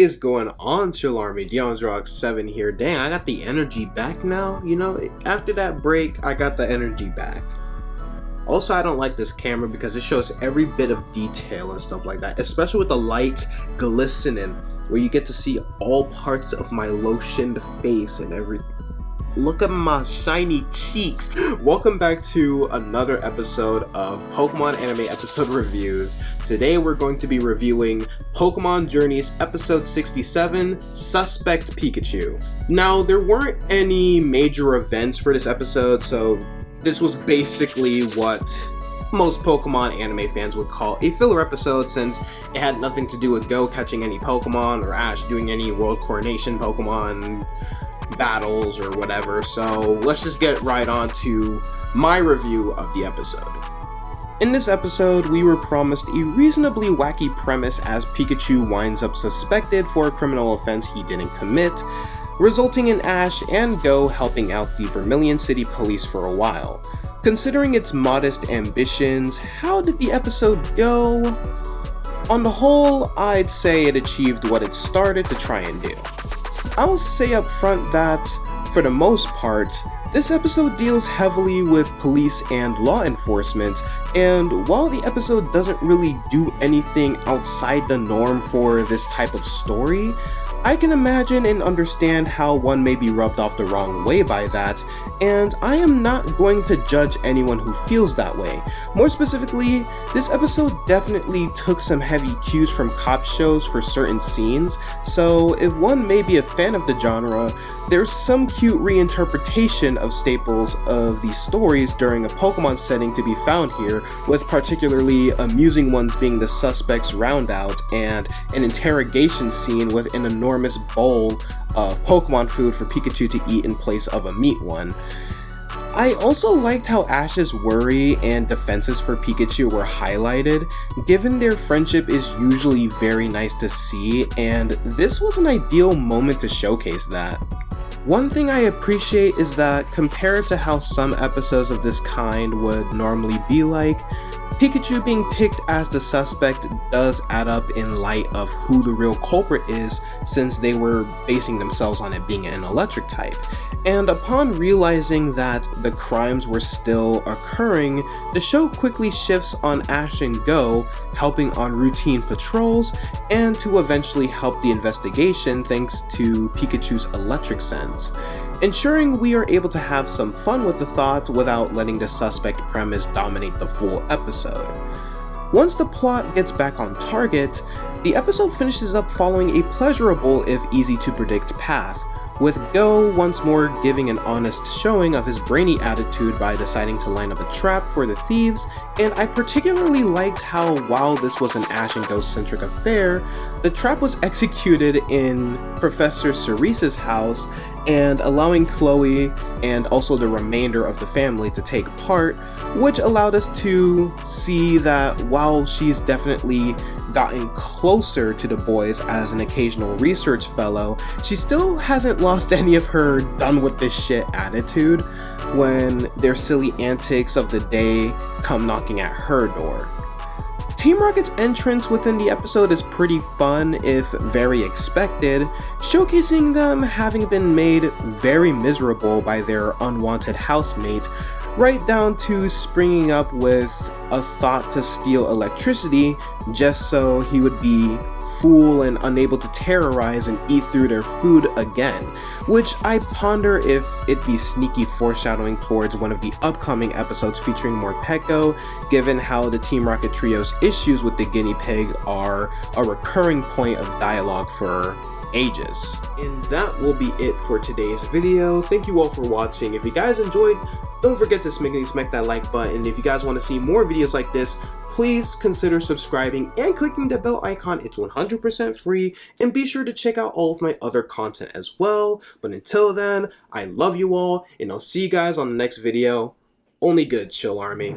is going on, Chill Army? DeonsRock7 here. Dang, I got the energy back now. You know, after that break, I got the energy back. Also, I don't like this camera because it shows every bit of detail and stuff like that, especially with the light glistening, where you get to see all parts of my lotioned face and everything. Look at my shiny cheeks. Welcome back to another episode of Pokemon Anime Episode Reviews. Today we're going to be reviewing Pokemon Journeys Episode 67, Suspect Pikachu. Now, there weren't any major events for this episode, so this was basically what most Pokemon anime fans would call a filler episode, since it had nothing to do with Go catching any Pokemon or Ash doing any World Coronation Pokemon battles or whatever. So let's just get right on to my review of the episode. In this episode, we were promised a reasonably wacky premise as Pikachu winds up suspected for a criminal offense he didn't commit, resulting in Ash and Goh helping out the Vermilion City police for a while. Considering its modest ambitions, how did the episode go? On the whole, I'd say it achieved what it started to try and do. I'll say up front that, for the most part, this episode deals heavily with police and law enforcement, and while the episode doesn't really do anything outside the norm for this type of story, I can imagine and understand how one may be rubbed off the wrong way by that, and I am not going to judge anyone who feels that way. More specifically, this episode definitely took some heavy cues from cop shows for certain scenes, so if one may be a fan of the genre, there's some cute reinterpretation of staples of these stories during a Pokemon setting to be found here, with particularly amusing ones being the suspect's roundout and an interrogation scene with an enormous bowl of Pokemon food for Pikachu to eat in place of a meat one. I also liked how Ash's worry and defenses for Pikachu were highlighted, given their friendship is usually very nice to see, and this was an ideal moment to showcase that. One thing I appreciate is that, compared to how some episodes of this kind would normally be like, Pikachu being picked as the suspect does add up in light of who the real culprit is, since they were basing themselves on it being an electric type. And upon realizing that the crimes were still occurring, the show quickly shifts on Ash and Goh helping on routine patrols, and to eventually help the investigation thanks to Pikachu's electric sense, ensuring we are able to have some fun with the thought without letting the suspect premise dominate the full episode. Once the plot gets back on target, the episode finishes up following a pleasurable if easy to predict path, with Goh once more giving an honest showing of his brainy attitude by deciding to line up a trap for the thieves, and I particularly liked how, while this was an Ash and Goh centric affair, the trap was executed in Professor Cerise's house, and allowing Chloe and also the remainder of the family to take part, which allowed us to see that while she's definitely gotten closer to the boys as an occasional research fellow, she still hasn't lost any of her done with this shit attitude when their silly antics of the day come knocking at her door. Team Rocket's entrance within the episode is pretty fun, if very expected, showcasing them having been made very miserable by their unwanted housemate, right down to springing up with a thought to steal electricity just so he would be fool and unable to terrorize and eat through their food again, which I ponder if it be sneaky foreshadowing towards one of the upcoming episodes featuring more Petco, given how the Team Rocket Trio's issues with the guinea pig are a recurring point of dialogue for ages. And that will be it for today's video. Thank you all for watching. If you guys enjoyed, don't forget to smack that like button. If you guys want to see more videos like this, please consider subscribing and clicking the bell icon. It's 100% free, and be sure to check out all of my other content as well. But until then, I love you all, and I'll see you guys on the next video. Only good, Chill Army.